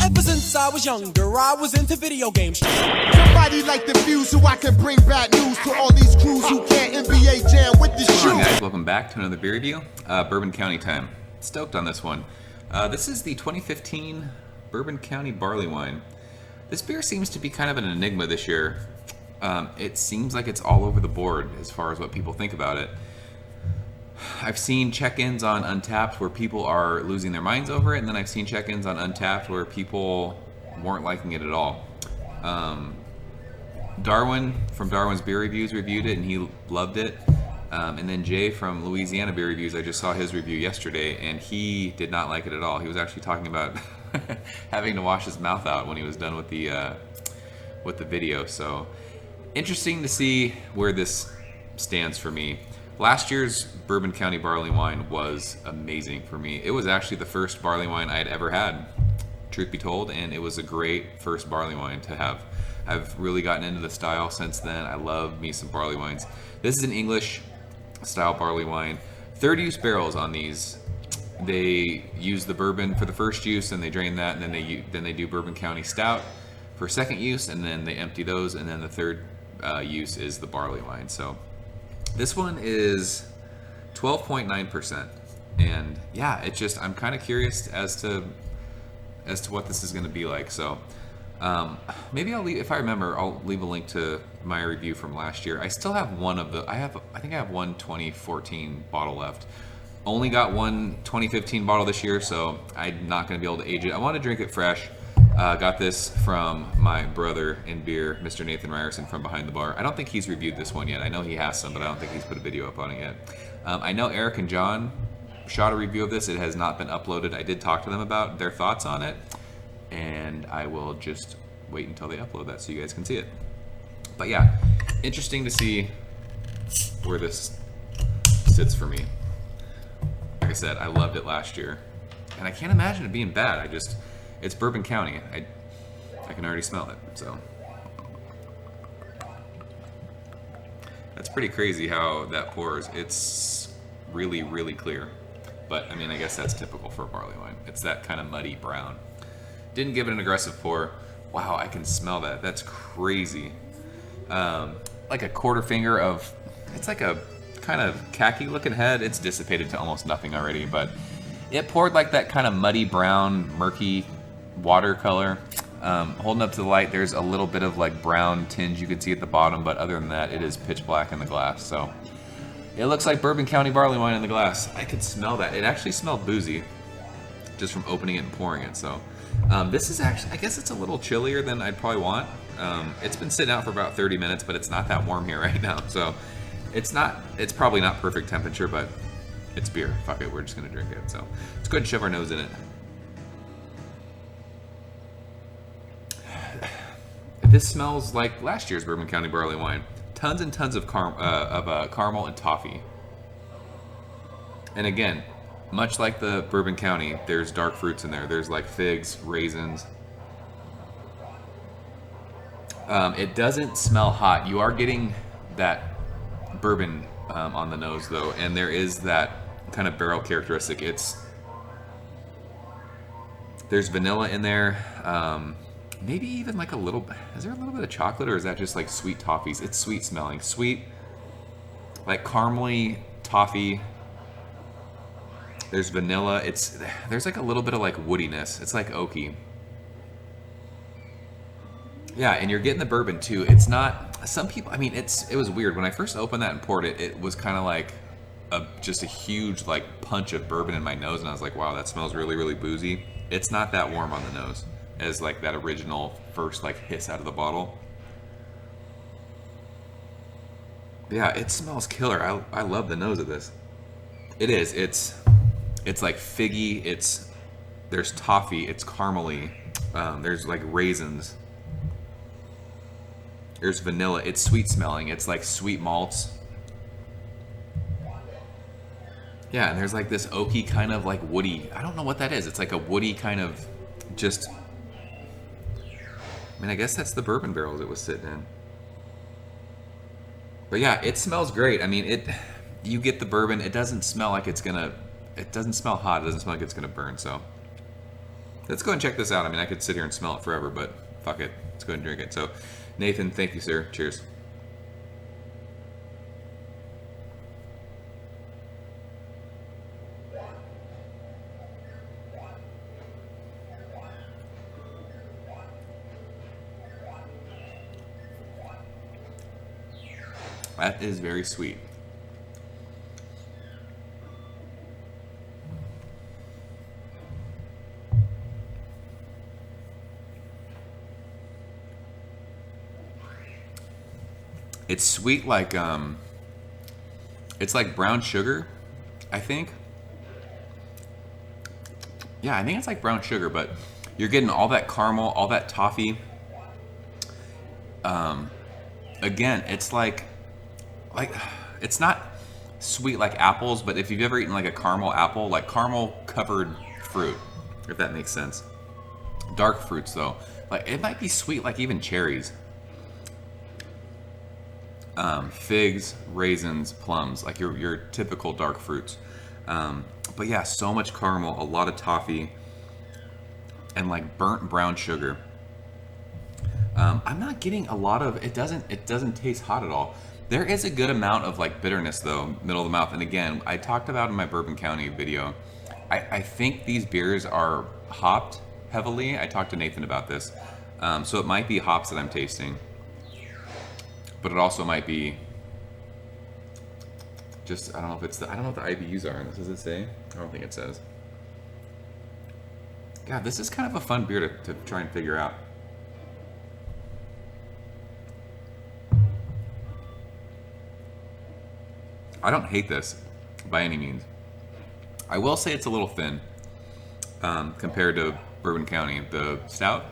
Ever since I was younger, I was into video games. Somebody like the Fuse so I can bring bad news to all these crews who can't NBA jam with the shoe. Come on, guys, welcome back to another beer review. Bourbon County time. Stoked on this one. This is the 2015 Bourbon County Barleywine. This beer seems to be kind of an enigma this year. It seems like it's all over the board as far as what people think about it. I've seen check-ins on Untappd where people are losing their minds over it, and then I've seen check-ins on Untappd where people weren't liking it at all. Darwin from Darwin's Beer Reviews reviewed it and he loved it. And then Jay from Louisiana Beer Reviews, I just saw his review yesterday and he did not like it at all. He was actually talking about having to wash his mouth out when he was done with the video. So interesting to see where this stands for me. Last year's Bourbon County barley wine was amazing for me. It was actually the first barley wine I had ever had, truth be told, and it was a great first barley wine to have. I've really gotten into the style since then. I love me some barley wines. This is an English style barley wine. 3rd use barrels on these. They use the bourbon for the first use and they drain that, and then they do Bourbon County Stout for second use, and then they empty those, and then the third use is the barley wine. So this one is 12.9%, and yeah, it's just, I'm kind of curious as to what this is going to be like. So maybe I'll leave, if I remember, I'll leave a link to my review from last year. I still have one of the, I think I have one 2014 bottle left. Only got one 2015 bottle this year, so I'm not going to be able to age it. I want to drink it fresh. Got this from my brother in beer, Mr. Nathan Ryerson from Behind the Bar. I don't think he's reviewed this one yet. I know he has some, but I don't think he's put a video up on it yet. I know Eric and John shot a review of this. It has not been uploaded. I did talk to them about their thoughts on it, and I will just wait until they upload that so you guys can see it. But yeah, interesting to see where this sits for me. Like I said, I loved it last year, and I can't imagine it being bad. It's Bourbon County. I can already smell it, so. That's pretty crazy how that pours. It's really, really clear. But, I mean, I guess that's typical for barley wine. It's that kind of muddy brown. Didn't give it an aggressive pour. Wow, I can smell that. That's crazy. Like a quarter finger of, it's like a kind of khaki looking head. It's dissipated to almost nothing already, but it poured like that kind of muddy brown, murky watercolor. Holding up to the light, there's a little bit of like brown tinge you can see at the bottom, but other than that, it is pitch black in the glass. So it looks like Bourbon County barley wine in the glass. I could smell that. It actually smelled boozy just from opening it and pouring it. So this is actually, I guess it's a little chillier than I'd probably want. It's been sitting out for about 30 minutes, but it's not that warm here right now. So it's probably not perfect temperature, but it's beer. Fuck it, we're just gonna drink it. So let's go ahead and shove our nose in it. This smells like last year's Bourbon County barley wine. Tons and tons of caramel and toffee. And again, much like the Bourbon County, there's dark fruits in there. There's like figs, raisins. It doesn't smell hot. You are getting that bourbon on the nose though, and there is that kind of barrel characteristic. There's vanilla in there. Maybe even like is there a little bit of chocolate, or is that just like sweet toffees? It's sweet smelling. Sweet, like caramely toffee. There's vanilla. There's like a little bit of like woodiness. It's like oaky. Yeah, and you're getting the bourbon too. It's not, some people, I mean, it was weird. When I first opened that and poured it, it was kind of like just a huge like punch of bourbon in my nose, and I was like, wow, that smells really, really boozy. It's not that warm on the nose as like that original first like hiss out of the bottle. Yeah, it smells killer. I love the nose of this. It is. It's like figgy. There's toffee. It's caramely. There's like raisins. There's vanilla. It's sweet smelling. It's like sweet malts. Yeah, and there's like this oaky kind of like woody. I don't know what that is. It's like a woody kind of just. I mean, I guess that's the bourbon barrels it was sitting in. But yeah, it smells great. I mean, you get the bourbon. It doesn't smell like it doesn't smell hot. It doesn't smell like it's gonna burn. So Let's go and check this out. I mean, I could sit here and smell it forever, but fuck it. Let's go ahead and drink it. So, Nathan, thank you, sir. Cheers. That is very sweet. It's sweet like it's like brown sugar, I think. Yeah, I think it's like brown sugar, but you're getting all that caramel, all that toffee. Again, it's like it's not sweet like apples, but if you've ever eaten like a caramel apple, like caramel covered fruit, if that makes sense. Dark fruits though, like it might be sweet like even cherries. Figs, raisins, plums, like your typical dark fruits. But yeah, so much caramel, a lot of toffee, and like burnt brown sugar. I'm not getting a lot of, it doesn't taste hot at all. There is a good amount of like bitterness though, middle of the mouth. And again, I talked about in my Bourbon County video, I think these beers are hopped heavily. I talked to Nathan about this. So it might be hops that I'm tasting. But it also might be just, I don't know what the IBUs are in this. Does it say? I don't think it says. God, this is kind of a fun beer to try and figure out. I don't hate this by any means. I will say it's a little thin compared to Bourbon County. The stout,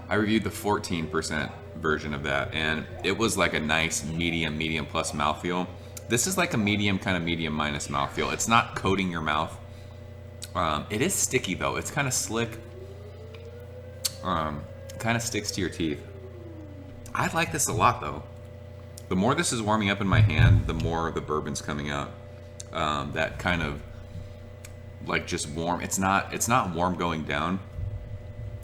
I reviewed the 14% version of that, and it was like a nice medium plus mouthfeel. This is like a medium, kind of medium minus mouthfeel. It's not coating your mouth. It is sticky though. It's kind of slick. Kind of sticks to your teeth. I like this a lot though. The more this is warming up in my hand, the more the bourbon's coming out. That kind of like just warm. It's not warm going down.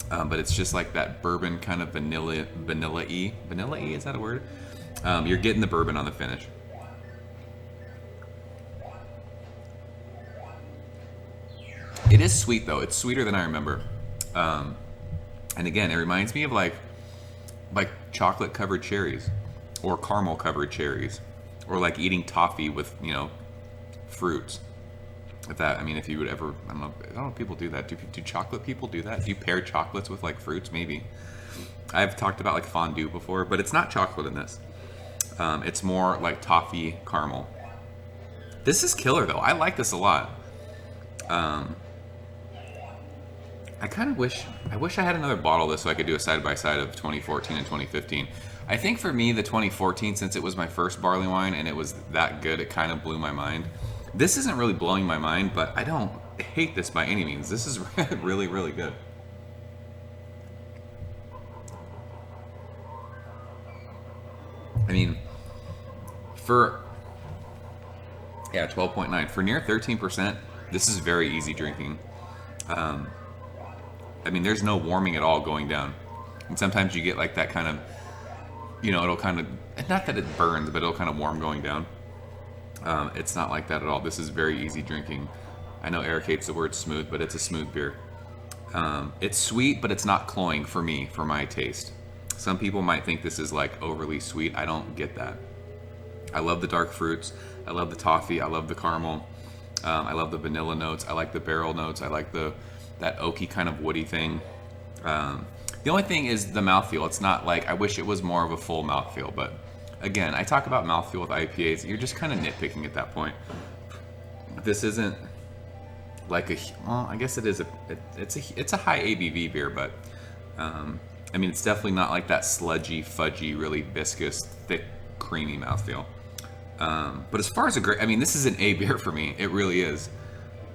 But it's just like that bourbon kind of vanilla-y. Vanilla-y, is that a word? You're getting the bourbon on the finish. It is sweet though. It's sweeter than I remember. And again, it reminds me of like chocolate covered cherries or caramel covered cherries, or like eating toffee with, fruits. If you would ever, I don't know if people do that. Do chocolate people do that? Do you pair chocolates with like fruits? Maybe. I've talked about like fondue before, but it's not chocolate in this. It's more like toffee caramel. This is killer though. I like this a lot. I kind of wish I had another bottle of this so I could do a side by side of 2014 and 2015. I think for me, the 2014, since it was my first barley wine and it was that good, it kind of blew my mind. This isn't really blowing my mind, but I don't hate this by any means. This is really, really good. I mean, for 12.9 for near 13%, this is very easy drinking. There's no warming at all going down, and sometimes you get like that kind of, it'll kind of, not that it burns, but it'll kind of warm going down. It's not like that at all. This is very easy drinking. I know Eric hates the word smooth, but it's a smooth beer. It's sweet, but it's not cloying for me, for my taste. Some people might think this is like overly sweet. I don't get that. I love the dark fruits. I love the toffee. I love the caramel. I love the vanilla notes. I like the barrel notes. I like that oaky kind of woody thing. The only thing is the mouthfeel. It's not like, I wish it was more of a full mouthfeel, but again, I talk about mouthfeel with IPAs. You're just kind of nitpicking at that point. This isn't like I guess it is it's a high ABV beer, but it's definitely not like that sludgy, fudgy, really viscous, thick, creamy mouthfeel. But as far as this is an A beer for me. It really is.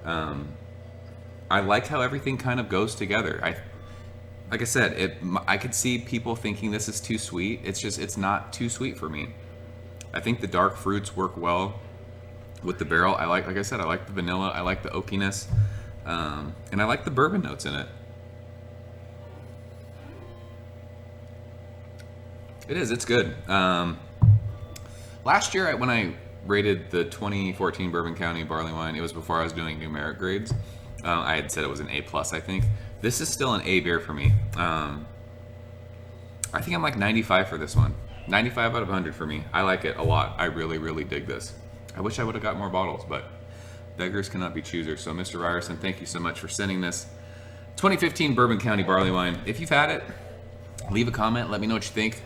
I like how everything kind of goes together. Like I said, I could see people thinking this is too sweet. It's not too sweet for me. I think the dark fruits work well with the barrel. Like I said, I like the vanilla. I like the oakiness. And I like the bourbon notes in it. It's good. Last year when I rated the 2014 Bourbon County Barleywine, it was before I was doing numeric grades. I had said it was an A+, I think. This is still an A beer for me. I think I'm like 95 for this one. 95 out of 100 for me. I like it a lot. I really, really dig this. I wish I would have got more bottles, but beggars cannot be choosers. So Mr. Ryerson, thank you so much for sending this 2015 Bourbon County Barleywine. If you've had it, leave a comment. Let me know what you think.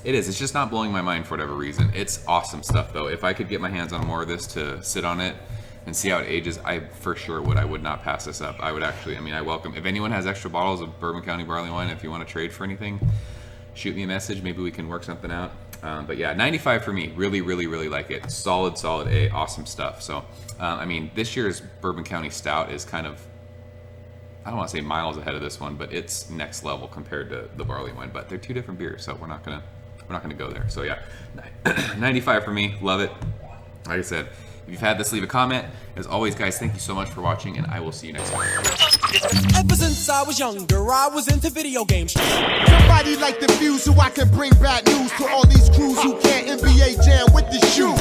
It's just not blowing my mind for whatever reason. It's awesome stuff though. If I could get my hands on more of this to sit on it and see how it ages, I for sure would. I would not pass this up. I would actually, I welcome, if anyone has extra bottles of Bourbon County Barleywine, if you want to trade for anything, shoot me a message. Maybe we can work something out. But yeah, 95 for me. Really, really, really like it. Solid A. Awesome stuff. So, this year's Bourbon County Stout is kind of, I don't want to say miles ahead of this one, but it's next level compared to the Barleywine. But they're two different beers, so we're not gonna go there. So yeah, 95 for me. Love it. Like I said, if you've had this, leave a comment. As always, guys, thank you so much for watching, and I will see you next time. Ever since I was younger, I was into video games. Somebody like the views so I can bring bad news to all these crews who can't NBA jam with the shoe.